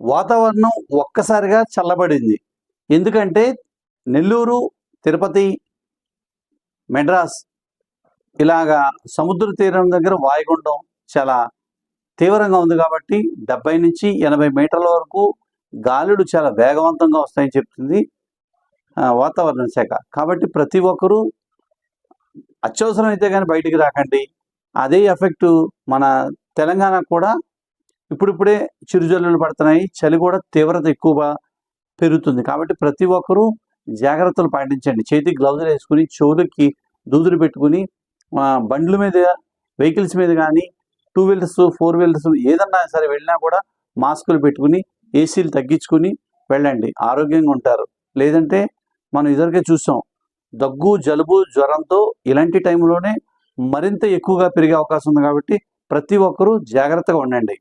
వాతావరణం ఒక్కసారిగా చల్లబడింది. ఎందుకంటే నెల్లూరు, తిరుపతి, మెడ్రాస్ ఇలాగా సముద్ర తీరం దగ్గర వాయుగుండం చాలా తీవ్రంగా ఉంది కాబట్టి 70 నుంచి 80 మీటర్ల వరకు గాలులు చాలా వేగవంతంగా వస్తాయని చెప్తుంది వాతావరణ శాఖ. కాబట్టి ప్రతి ఒక్కరూ అత్యవసరమైతే కానీ బయటికి రాకండి. అదే ఎఫెక్టు మన తెలంగాణ కూడా ఇప్పుడిప్పుడే చిరుజల్లులు పడుతున్నాయి. చలి కూడా తీవ్రత ఎక్కువగా పెరుగుతుంది. కాబట్టి ప్రతి ఒక్కరూ జాగ్రత్తలు పాటించండి. చేతికి గ్లౌజులు వేసుకుని, చెవులకి దూదులు పెట్టుకుని, బండ్ల మీద, వెహికల్స్ మీద కానీ, 2 వీలర్స్, 4 వీలర్స్ ఏదన్నా సరే వెళ్ళినా కూడా మాస్కులు పెట్టుకుని, ఏసీలు తగ్గించుకుని వెళ్ళండి. ఆరోగ్యంగా ఉంటారు. లేదంటే మనం ఇదివరకే చూసాం, దగ్గు, జలుబు, జ్వరంతో ఇలాంటి టైంలోనే మరింత ఎక్కువగా పెరిగే అవకాశం ఉంది. కాబట్టి ప్రతి ఒక్కరూ జాగ్రత్తగా ఉండండి.